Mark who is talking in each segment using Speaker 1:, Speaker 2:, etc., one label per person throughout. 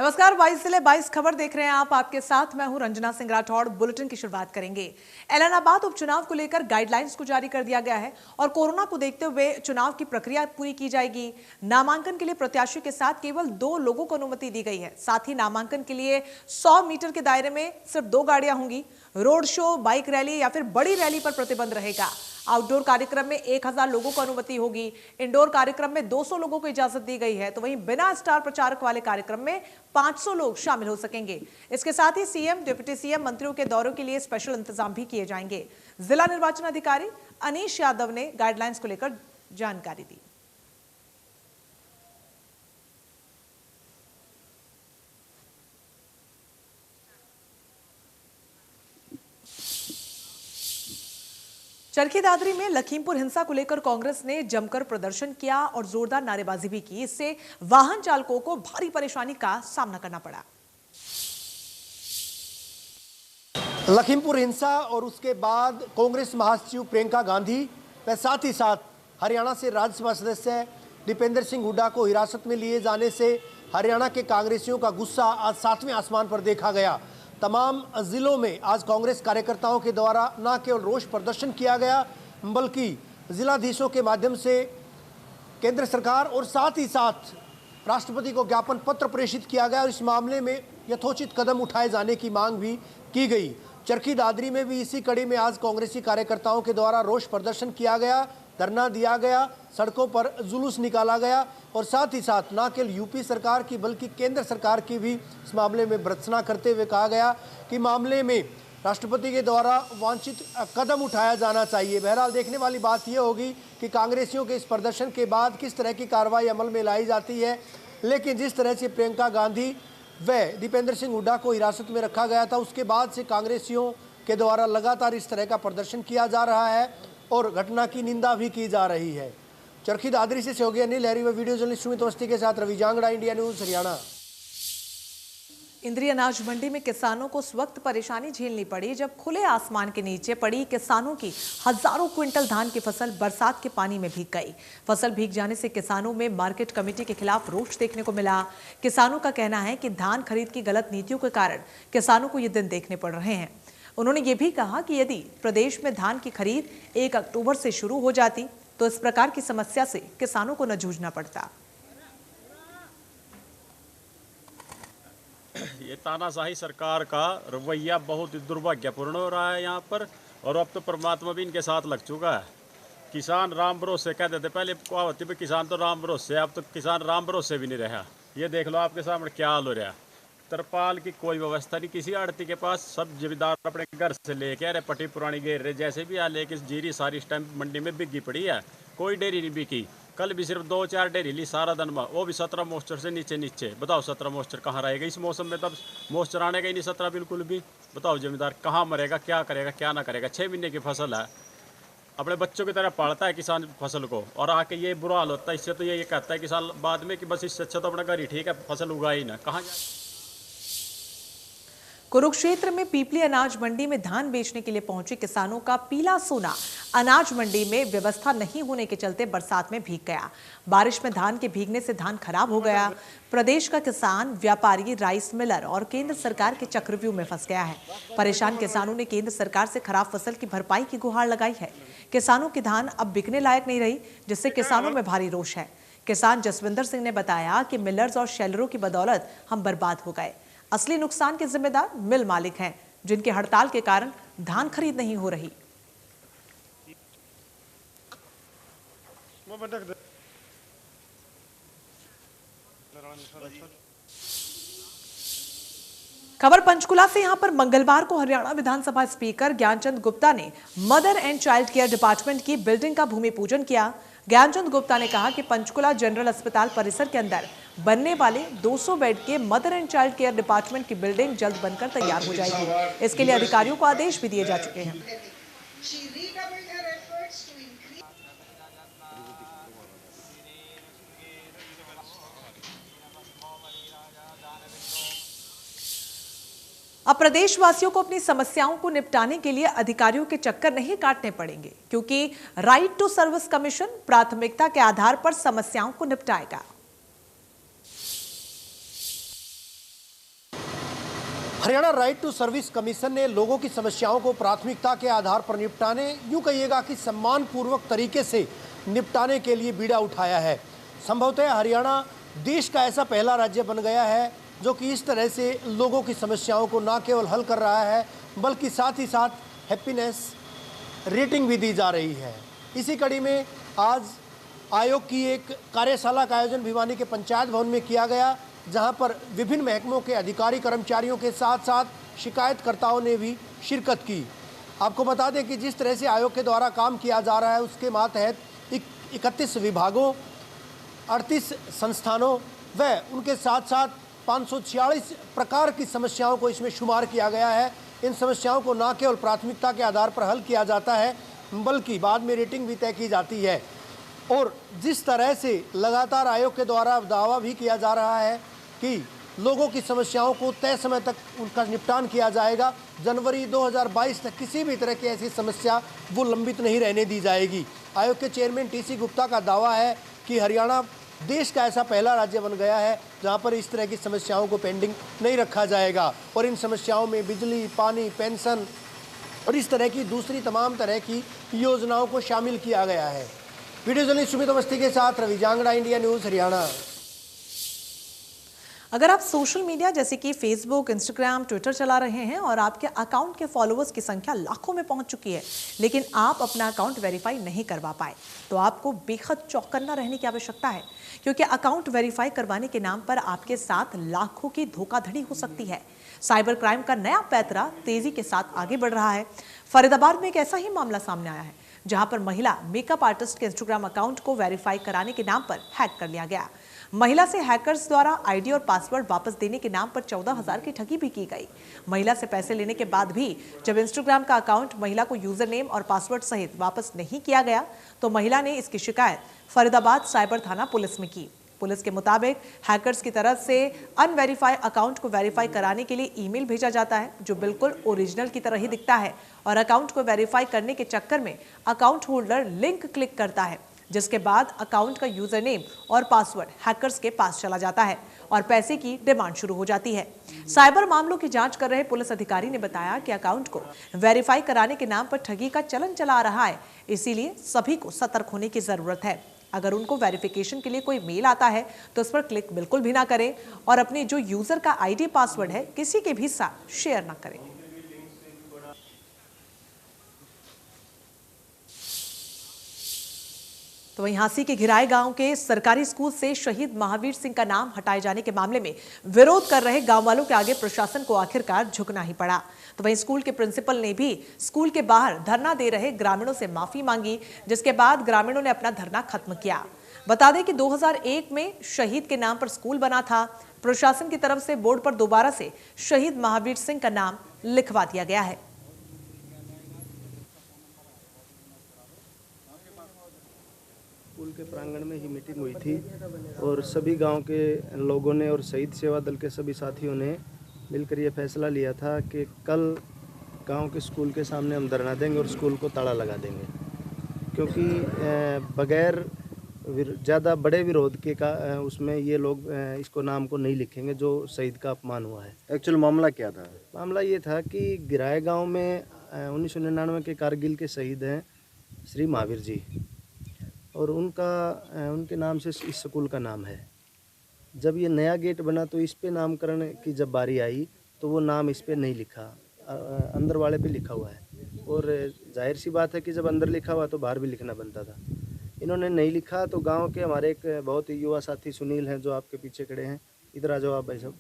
Speaker 1: नमस्कार, 22 जिले 22 खबर देख रहे हैं आप। आपके साथ मैं हूं रंजना सिंह राठौड़। बुलेटिन की शुरुआत करेंगे। ऐलानाबाद उपचुनाव को लेकर गाइडलाइंस को जारी कर दिया गया है और कोरोना को देखते हुए चुनाव की प्रक्रिया पूरी की जाएगी। नामांकन के लिए प्रत्याशियों के साथ केवल 2 लोगों को अनुमति दी गई है। साथ ही नामांकन के लिए 100 मीटर के दायरे में सिर्फ 2 गाड़ियां होंगी। रोड शो, बाइक रैली या फिर बड़ी रैली पर प्रतिबंध रहेगा। आउटडोर कार्यक्रम में 1000 लोगों को अनुमति होगी। इंडोर कार्यक्रम में 200 लोगों को इजाजत दी गई है, तो वहीं बिना स्टार प्रचारक वाले कार्यक्रम में 500 लोग शामिल हो सकेंगे। इसके साथ ही सीएम, डिप्टी सीएम, मंत्रियों के दौरों के लिए स्पेशल इंतजाम भी किए जाएंगे। जिला निर्वाचन अधिकारी अनीश यादव ने गाइडलाइंस को लेकर जानकारी दी। चरखी दादरी में लखीमपुर हिंसा को लेकर कांग्रेस ने जमकर प्रदर्शन किया और जोरदार नारेबाजी भी की। इससे वाहन चालकों को भारी परेशानी का सामना करना पड़ा।
Speaker 2: लखीमपुर हिंसा और उसके बाद कांग्रेस महासचिव प्रियंका गांधी व साथ ही साथ हरियाणा से राज्यसभा सदस्य दीपेंद्र सिंह हुड्डा को हिरासत में लिए जाने से हरियाणा के कांग्रेसियों का गुस्सा आज 7वें आसमान पर देखा गया। तमाम जिलों में आज कांग्रेस कार्यकर्ताओं के द्वारा न केवल रोष प्रदर्शन किया गया, बल्कि जिलाधीशों के माध्यम से केंद्र सरकार और साथ ही साथ राष्ट्रपति को ज्ञापन पत्र प्रेषित किया गया और इस मामले में यथोचित कदम उठाए जाने की मांग भी की गई। चरखी दादरी में भी इसी कड़ी में आज कांग्रेसी कार्यकर्ताओं के द्वारा रोष प्रदर्शन किया गया, धरना दिया गया, सड़कों पर जुलूस निकाला गया और साथ ही साथ न केवल यूपी सरकार की बल्कि केंद्र सरकार की भी इस मामले में भर्त्सना करते हुए कहा गया कि मामले में राष्ट्रपति के द्वारा वांछित कदम उठाया जाना चाहिए। बहरहाल देखने वाली बात यह होगी कि कांग्रेसियों के इस प्रदर्शन के बाद किस तरह की कार्रवाई अमल में लाई जाती है। लेकिन जिस तरह से प्रियंका गांधी व दीपेंद्र सिंह हुड्डा को हिरासत में रखा गया था, उसके बाद से कांग्रेसियों के द्वारा लगातार इस तरह का प्रदर्शन किया जा रहा है और घटना की निंदा भी की जा रही है। चरखी दादरी से सहयोगी अनिल लहरी व वीडियो जर्नलिस्ट सुमित अवस्थी के साथ रवि जांगड़ा, इंडिया न्यूज, हरियाणा।
Speaker 1: इंद्री अनाज मंडी में किसानों को उस वक्त परेशानी झेलनी पड़ी जब खुले आसमान के नीचे पड़ी किसानों की हजारों क्विंटल धान की फसल बरसात के पानी में भीग गई। फसल भीग जाने से किसानों में मार्केट कमेटी के खिलाफ रोष देखने को मिला। किसानों का कहना है कि धान खरीद की गलत नीतियों के कारण किसानों को ये दिन देखने पड़ रहे हैं। उन्होंने ये भी कहा कि यदि प्रदेश में धान की खरीद 1 अक्टूबर से शुरू हो जाती तो इस प्रकार की समस्या से किसानों को न जूझना पड़ता।
Speaker 3: ये तानाशाही सरकार का रवैया बहुत दुर्भाग्यपूर्ण हो रहा है यहाँ पर, और अब तो परमात्मा भी इनके साथ लग चुका है। किसान राम भरोसे कहते थे पहले, कहावती पे किसान तो राम भरोसे, अब तो किसान राम भरोसे भी नहीं रहा। ये देख लो आपके सामने क्या हाल हो रहा है। तरपाल की कोई व्यवस्था नहीं किसी आड़ती के पास। सब जमींदार अपने घर से लेके अरे पट्टी पुरानी घेर रहे जैसे भी आ, लेकिन जीरी सारी इस टाइम मंडी में बिकी पड़ी है। कोई डेयरी नहीं बिकी। कल भी सिर्फ 2-4 डेयरी ली सारा दिन में, वो भी 17 मॉइस्चर से नीचे। बताओ 17 मॉइस्चर कहाँ रहेगा इस मौसम में? तब मॉइस्चर आने का ही नहीं 17 बिल्कुल भी। बताओ जमींदार कहाँ मरेगा, क्या करेगा, क्या ना करेगा। 6 महीने की फसल है, अपने बच्चों की तरह पालता है किसान फसल को, और आके ये बुरा हाल होता है। इससे तो ये कहता है किसान बाद में कि बस इससे अच्छा तो अपना घर ही ठीक है, फसल उगाए ही ना। कहाँ
Speaker 1: कुरुक्षेत्र में पीपली अनाज मंडी में धान बेचने के लिए पहुंचे किसानों का पीला सोना अनाज मंडी में व्यवस्था नहीं होने के चलते बरसात में भीग गया। बारिश में धान के भीगने से धान खराब हो गया। प्रदेश का किसान, व्यापारी, राइस मिलर और केंद्र सरकार के चक्रव्यूह में फंस गया है। परेशान किसानों ने केंद्र सरकार से खराब फसल की भरपाई की गुहार लगाई है। किसानों की धान अब बिकने लायक नहीं रही, जिससे किसानों में भारी रोष है। किसान जसविंदर सिंह ने बताया कि मिलर्स और शेलरों की बदौलत हम बर्बाद हो गए। असली नुकसान के जिम्मेदार मिल मालिक हैं, जिनकी हड़ताल के कारण धान खरीद नहीं हो रही। खबर पंचकुला से। यहां पर मंगलवार को हरियाणा विधानसभा स्पीकर ज्ञानचंद गुप्ता ने mother and child care department की बिल्डिंग का भूमि पूजन किया। ज्ञानचंद गुप्ता ने कहा कि पंचकुला जनरल अस्पताल परिसर के अंदर बनने वाले 200 बेड के mother and child care department की बिल्डिंग जल्द बनकर तैयार हो जाएगी। इसके लिए अधिकारियों को आदेश भी दिए जा चुके हैं। अब प्रदेशवासियों को अपनी समस्याओं को निपटाने के लिए अधिकारियों के चक्कर नहीं काटने पड़ेंगे, क्योंकि राइट टू सर्विस कमीशन प्राथमिकता के आधार पर समस्याओं को निपटाएगा।
Speaker 2: Haryana right to service commission ने लोगों की समस्याओं को प्राथमिकता के आधार पर निपटाने, यूँ कहिएगा कि सम्मानपूर्वक तरीके से निपटाने के लिए बीड़ा उठाया है। संभवतः हरियाणा देश का ऐसा पहला राज्य बन गया है जो कि इस तरह से लोगों की समस्याओं को न केवल हल कर रहा है बल्कि साथ ही साथ हैप्पीनेस रेटिंग भी दी जा रही है। इसी कड़ी में आज आयोग की एक कार्यशाला का आयोजन भिवानी के पंचायत भवन में किया गया, जहां पर विभिन्न महकमों के अधिकारी कर्मचारियों के साथ साथ शिकायतकर्ताओं ने भी शिरकत की। आपको बता दें कि जिस तरह से आयोग के द्वारा काम किया जा रहा है उसके मातहत 31 विभागों, 38 संस्थानों व उनके साथ साथ 546 प्रकार की समस्याओं को इसमें शुमार किया गया है। इन समस्याओं को न केवल प्राथमिकता के आधार पर हल किया जाता है बल्कि बाद में रेटिंग भी तय की जाती है। और जिस तरह से लगातार आयोग के द्वारा दावा भी किया जा रहा है कि लोगों की समस्याओं को तय समय तक उनका निपटान किया जाएगा, जनवरी 2022 तक किसी भी तरह की ऐसी समस्या वो लंबित नहीं रहने दी जाएगी। आयोग के चेयरमैन TC गुप्ता का दावा है कि हरियाणा देश का ऐसा पहला राज्य बन गया है जहां पर इस तरह की समस्याओं को पेंडिंग नहीं रखा जाएगा और इन समस्याओं में बिजली, पानी, पेंशन और इस तरह की दूसरी तमाम तरह की योजनाओं को शामिल किया गया है। वीडियो जर्नलिस्ट सुमित अवस्थी के साथ रवि जांगड़ा, इंडिया न्यूज़ हरियाणा।
Speaker 1: अगर आप सोशल मीडिया जैसे कि फेसबुक, इंस्टाग्राम, ट्विटर चला रहे हैं और आपके अकाउंट के फॉलोअर्स की संख्या लाखों में पहुंच चुकी है, लेकिन आप अपना अकाउंट वेरीफाई नहीं करवा पाए, तो आपको बेहद चौकन्ना रहने की आवश्यकता है, क्योंकि अकाउंट वेरीफाई करवाने के नाम पर आपके साथ लाखों की धोखाधड़ी हो सकती है। साइबर क्राइम का नया पैंतरा तेजी के साथ आगे बढ़ रहा है। फरीदाबाद में एक ऐसा ही मामला सामने आया है, जहां पर महिला मेकअप आर्टिस्ट के इंस्टाग्राम अकाउंट को वेरीफाई कराने के नाम पर हैक कर लिया गया। महिला से हैकर्स द्वारा आईडी और पासवर्ड वापस देने के नाम पर 14,000 की ठगी भी की गई। महिला से पैसे लेने के बाद भी जब इंस्टाग्राम का अकाउंट महिला को यूजर नेम और पासवर्ड सहित वापस नहीं किया गया, तो महिला ने इसकी शिकायत फरीदाबाद साइबर थाना पुलिस में की। पुलिस के मुताबिक हैकर्स की तरफ से अनवेरीफाई अकाउंट को वेरीफाई कराने के लिए ईमेल भेजा जाता है, जो बिल्कुल ओरिजिनल की तरह ही दिखता है, और अकाउंट को वेरीफाई करने के चक्कर में अकाउंट होल्डर लिंक क्लिक करता है, जिसके बाद अकाउंट का यूजर नेम और पासवर्ड हैकर्स के पास चला जाता है और पैसे की डिमांड शुरू हो जाती है। साइबर मामलों की जांच कर रहे पुलिस अधिकारी ने बताया कि अकाउंट को वेरीफाई कराने के नाम पर ठगी का चलन चला आ रहा है, इसीलिए सभी को सतर्क होने की जरूरत है। अगर उनको वेरिफिकेशन के लिए कोई मेल आता है तो उस पर क्लिक बिल्कुल भी ना करें और अपने जो यूजर का आईडी पासवर्ड है किसी के भी साथ शेयर ना करें। तो वहीं हांसी के घिराए गांव के सरकारी स्कूल से शहीद महावीर सिंह का नाम हटाए जाने के मामले में विरोध कर रहे गांव वालों के आगे प्रशासन को आखिरकार झुकना ही पड़ा। तो वहीं स्कूल के प्रिंसिपल ने भी स्कूल के बाहर धरना दे रहे ग्रामीणों से माफी मांगी, जिसके बाद ग्रामीणों ने अपना धरना खत्म किया। बता दें कि 2001 में शहीद के नाम पर स्कूल बना था। प्रशासन की तरफ से बोर्ड पर दोबारा से शहीद महावीर सिंह का नाम लिखवा दिया गया है।
Speaker 4: स्कूल के प्रांगण में ही मीटिंग हुई थी और सभी गांव के लोगों ने और शहीद सेवा दल के सभी साथियों ने मिलकर ये फैसला लिया था कि कल गांव के स्कूल के सामने हम धरना देंगे और स्कूल को ताला लगा देंगे, क्योंकि बगैर ज़्यादा बड़े विरोध के उसमें ये लोग इसको नाम को नहीं लिखेंगे जो शहीद का अपमान हुआ है।
Speaker 5: एक्चुअल मामला क्या था?
Speaker 4: मामला ये था कि गिराए गांव में 1999 के कारगिल के शहीद हैं श्री महावीर जी, और उनके नाम से इस स्कूल का नाम है। जब ये नया गेट बना तो इस पे नामकरण की जब बारी आई तो वो नाम इस पे नहीं लिखा, अंदर वाले पे लिखा हुआ है। और जाहिर सी बात है कि जब अंदर लिखा हुआ तो बाहर भी लिखना बनता था। इन्होंने नहीं लिखा तो गांव के हमारे एक बहुत ही युवा साथी सुनील हैं जो आपके पीछे खड़े हैं, इधर आ जाओ आप भाई साहब।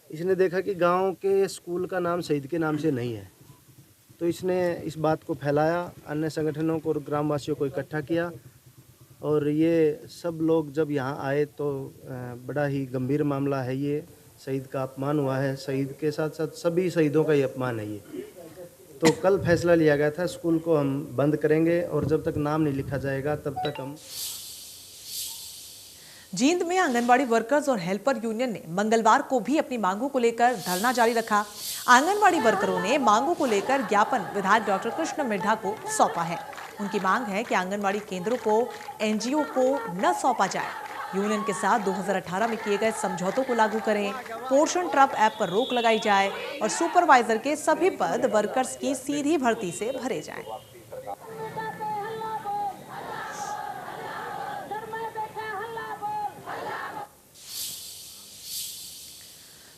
Speaker 4: इसने देखा कि गाँव के स्कूल का नाम शहीद के नाम से नहीं है, तो इसने इस बात को फैलाया, अन्य संगठनों को और ग्रामवासियों को इकट्ठा किया, और ये सब लोग जब यहाँ आए तो बड़ा ही गंभीर मामला है। ये शहीद का अपमान हुआ है, शहीद के साथ साथ सभी शहीदों का ये अपमान है। ये तो कल फैसला लिया गया था स्कूल को हम बंद करेंगे और जब तक नाम नहीं लिखा जाएगा तब तक हम।
Speaker 1: जींद में आंगनबाड़ी वर्कर्स और हेल्पर यूनियन ने मंगलवार को भी अपनी मांगों को लेकर धरना जारी रखा। आंगनबाड़ी वर्करों ने मांगों को लेकर ज्ञापन विधायक डॉक्टर कृष्ण मिर्धा को सौंपा है। उनकी मांग है कि आंगनबाड़ी केंद्रों को एनजीओ को न सौंपा जाए। यूनियन के साथ 2018 में किए गए समझौतों को लागू करें, पोषण ट्रप ऐप पर रोक लगाई जाए और सुपरवाइजर के सभी पद वर्कर्स की सीधी भर्ती से भरे जाएं।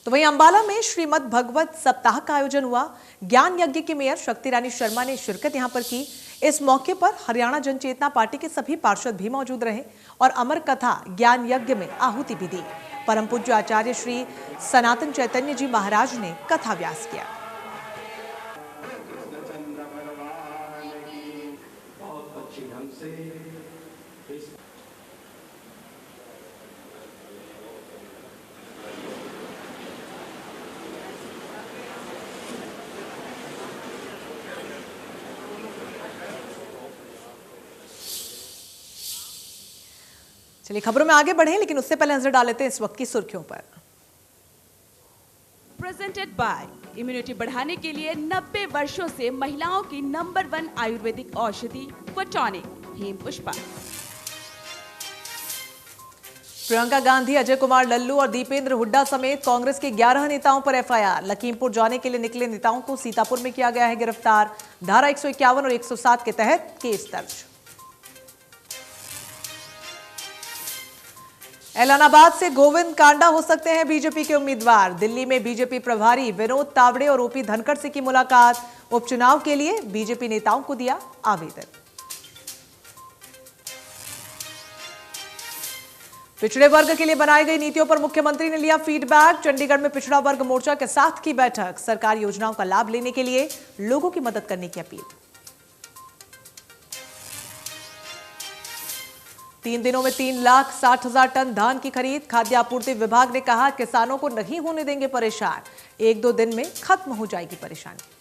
Speaker 1: तो वहीं अंबाला में श्रीमद् भगवत सप्ताह का आयोजन हुआ। ज्ञान यज्ञ की मेयर शक्ति रानी शर्मा ने शिरकत यहां पर की। इस मौके पर हरियाणा जनचेतना पार्टी के सभी पार्षद भी मौजूद रहे और अमर कथा ज्ञान यज्ञ में आहुति भी दी। परम पूज्य आचार्य श्री सनातन चैतन्य जी महाराज ने कथा व्यास किया। चलिए खबरों में आगे बढ़े, लेकिन उससे पहले नजर डाल लेते हैं इस वक्त की सुर्खियों पर।
Speaker 5: प्रेजेंटेड बाय इम्यूनिटी बढ़ाने के लिए 90 वर्षों से महिलाओं की नंबर 1 आयुर्वेदिक औषधि टॉनिक हेम पुष्पा।
Speaker 1: प्रियंका गांधी, अजय कुमार लल्लू और दीपेंद्र हुड्डा समेत कांग्रेस के 11 नेताओं पर एफआईआर। लखीमपुर जाने के लिए निकले नेताओं को सीतापुर में किया गया है गिरफ्तार। धारा 151 और 107 के तहत केस दर्ज। एलानाबाद से गोविंद कांडा हो सकते हैं बीजेपी के उम्मीदवार। दिल्ली में बीजेपी प्रभारी विनोद तावड़े और ओपी धनखड़ से की मुलाकात। उपचुनाव के लिए बीजेपी नेताओं को दिया आवेदन। पिछड़े वर्ग के लिए बनाई गई नीतियों पर मुख्यमंत्री ने लिया फीडबैक। चंडीगढ़ में पिछड़ा वर्ग मोर्चा के साथ की बैठक। सरकारी योजनाओं का लाभ लेने के लिए लोगों की मदद करने की अपील। 3 दिनों में 3,60,000 टन धान की खरीद। खाद्य आपूर्ति विभाग ने कहा किसानों को नहीं होने देंगे परेशान। 1-2 दिन में खत्म हो जाएगी परेशानी।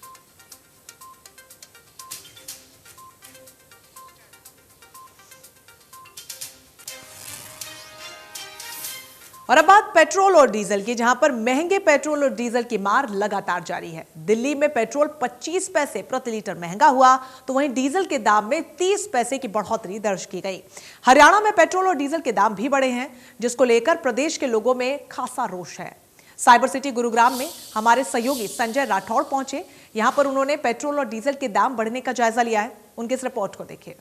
Speaker 1: और अब बात पेट्रोल और डीजल की, जहां पर महंगे पेट्रोल और डीजल की मार लगातार जारी है। दिल्ली में पेट्रोल 25 पैसे प्रति लीटर महंगा हुआ, तो वहीं डीजल के दाम में 30 पैसे की बढ़ोतरी दर्ज की गई। हरियाणा में पेट्रोल और डीजल के दाम भी बढ़े हैं, जिसको लेकर प्रदेश के लोगों में खासा रोष है। साइबर सिटी गुरुग्राम में हमारे सहयोगी संजय राठौड़ पहुंचे। यहां पर उन्होंने पेट्रोल और डीजल के दाम बढ़ने का जायजा लिया है। उनकी इस रिपोर्ट को देखिए।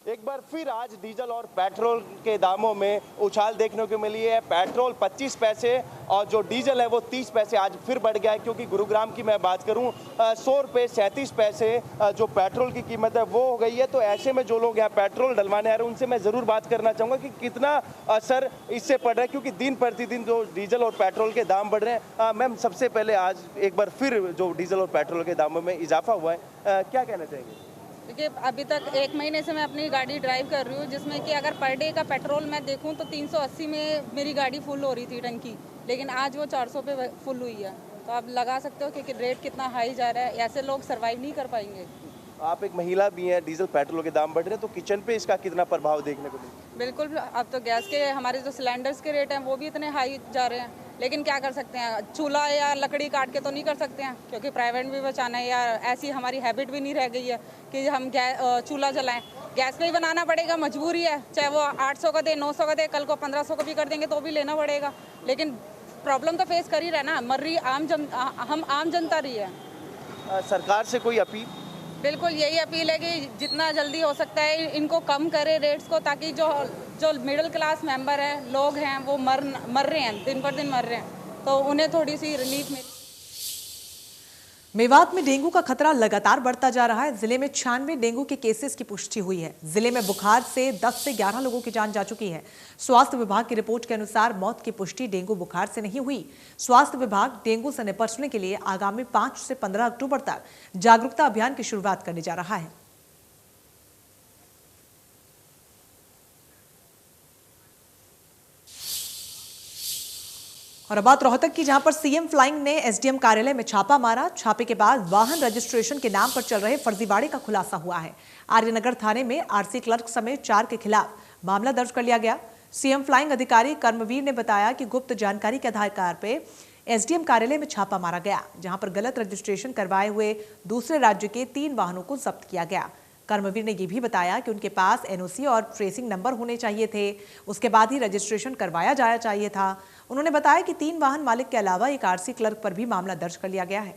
Speaker 6: एक बार फिर आज डीजल और पेट्रोल के दामों में उछाल देखने को मिली है। पेट्रोल 25 पैसे और जो डीजल है वो 30 पैसे आज फिर बढ़ गया है, क्योंकि गुरुग्राम की मैं बात करूं 100 रुपये 37 पैसे जो पेट्रोल की कीमत है वो हो गई है। तो ऐसे में जो लोग यहाँ पेट्रोल डलवाने आ रहे हैं उनसे मैं ज़रूर बात करना चाहूँगा कि कितना असर इससे पड़ रहा है, क्योंकि दिन प्रतिदिन जो डीजल और पेट्रोल के दाम बढ़ रहे हैं। मैम, सबसे पहले आज एक बार फिर जो डीजल और पेट्रोल के दामों में इजाफा हुआ है, क्या कहना चाहेंगे?
Speaker 7: देखिए, अभी तक 1 महीने से मैं अपनी गाड़ी ड्राइव कर रही हूँ, जिसमें कि अगर पर डे का पेट्रोल मैं देखूँ तो 380 में मेरी गाड़ी फुल हो रही थी टंकी, लेकिन आज वो 400 पे फुल हुई है। तो आप लगा सकते हो कि रेट कितना हाई जा रहा है। ऐसे लोग सर्वाइव नहीं कर पाएंगे।
Speaker 6: आप एक महिला भी हैं, डीजल पेट्रोल के दाम बढ़ रहे हैं, तो किचन पे इसका कितना प्रभाव देखने को मिलेगा?
Speaker 7: बिल्कुल, अब तो गैस के हमारे जो सिलेंडर्स के रेट हैं वो भी इतने हाई जा रहे हैं, लेकिन क्या कर सकते हैं, चूल्हा या लकड़ी काट के तो नहीं कर सकते हैं, क्योंकि प्राइवेट भी बचाना है। या ऐसी हमारी हैबिट भी नहीं रह गई है कि हम चूल्हा जलाएं। गैस पे ही बनाना पड़ेगा, मजबूरी है। चाहे वो 800 का दे, 900 का दे, कल को 1500 का भी कर देंगे तो भी लेना पड़ेगा। लेकिन प्रॉब्लम तो फेस कर ही रहे ना, मर रही हम आम जनता रही है।
Speaker 6: सरकार से कोई अपील?
Speaker 7: बिल्कुल यही अपील है कि जितना जल्दी हो सकता है इनको कम करे रेट्स को, ताकि जो मिडिल क्लास मेंबर हैं, लोग हैं, वो मर रहे हैं, दिन पर दिन मर रहे हैं, तो उन्हें थोड़ी सी रिलीफ मिले।
Speaker 1: मेवात में डेंगू का खतरा लगातार बढ़ता जा रहा है। जिले में 96 डेंगू के केसेस की पुष्टि हुई है। जिले में बुखार से 10 से 11 लोगों की जान जा चुकी है। स्वास्थ्य विभाग की रिपोर्ट के अनुसार मौत की पुष्टि डेंगू बुखार से नहीं हुई। स्वास्थ्य विभाग डेंगू से निपटने के लिए आगामी 5 से 15 अक्टूबर तक जागरूकता अभियान की शुरुआत करने जा रहा है। और अब बात रोहतक की, जहां पर सीएम फ्लाइंग ने एसडीएम कार्यालय में छापा मारा। छापे के बाद वाहन रजिस्ट्रेशन के नाम पर चल रहे फर्जीवाड़े का खुलासा हुआ है। आर्यनगर थाने में आरसी क्लर्क समेत 4 के खिलाफ मामला दर्ज कर लिया गया। सीएम फ्लाइंग अधिकारी कर्मवीर ने बताया कि गुप्त जानकारी के आधार पर एसडीएम कार्यालय में छापा मारा गया, जहां पर गलत रजिस्ट्रेशन करवाए हुए दूसरे राज्य के 3 वाहनों को जब्त किया गया। कर्मवीर ने यह भी बताया कि उनके पास एनओसी और ट्रेसिंग नंबर होने चाहिए थे, उसके बाद ही रजिस्ट्रेशन करवाया जाना चाहिए था। उन्होंने बताया कि 3 वाहन मालिक के अलावा एक आरसी क्लर्क पर भी मामला दर्ज कर लिया गया है।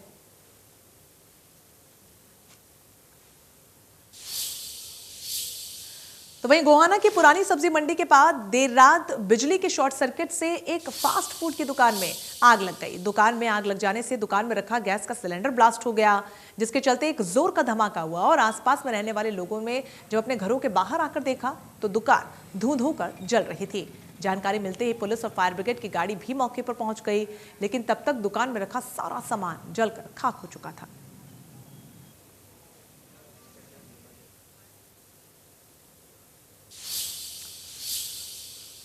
Speaker 1: तो वहीं गोहाना की पुरानी सब्जी मंडी के पास देर रात बिजली के शॉर्ट सर्किट से एक फास्ट फूड की दुकान में आग लग गई। दुकान में आग लग जाने से दुकान में रखा गैस का सिलेंडर ब्लास्ट हो गया, जिसके चलते एक जोर का धमाका हुआ और आसपास में रहने वाले लोगों में जब अपने घरों के बाहर आकर देखा तो दुकान धूं कर जल रही थी। जानकारी मिलते ही पुलिस और फायर ब्रिगेड की गाड़ी भी मौके पर पहुंच गई, लेकिन तब तक दुकान में रखा सारा सामान जलकर खाक हो चुका था।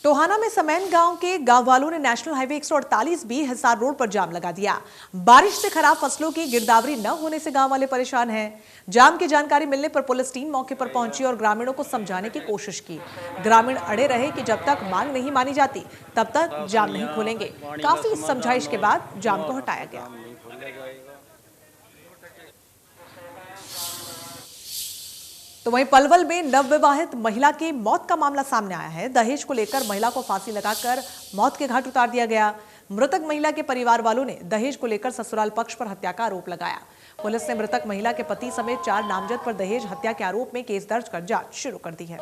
Speaker 1: टोहाना में समैन गांव के गांव वालों ने national highway 148 B Hisar road पर जाम लगा दिया। बारिश से खराब फसलों की गिरदावरी न होने से गांव वाले परेशान हैं। जाम की जानकारी मिलने पर पुलिस टीम मौके पर पहुंची और ग्रामीणों को समझाने की कोशिश की। ग्रामीण अड़े रहे कि जब तक मांग नहीं मानी जाती तब तक जाम नहीं खोलेंगे। काफी समझाइश के बाद जाम को हटाया गया। तो वहीं पलवल में नवविवाहित महिला की मौत का मामला सामने आया है। दहेज को लेकर महिला को फांसी लगाकर मौत के घाट उतार दिया गया। मृतक महिला के परिवार वालों ने दहेज को लेकर ससुराल पक्ष पर हत्या का आरोप लगाया। पुलिस ने मृतक महिला के पति समेत 4 नामजद पर दहेज हत्या के आरोप में केस दर्ज कर जांच शुरू कर दी है।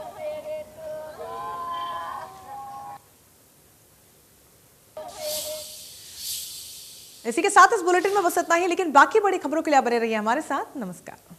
Speaker 1: इसी के साथ इस बुलेटिन में बस इतना ही, लेकिन बाकी बड़ी खबरों के लिए बने रहिए हमारे साथ। नमस्कार।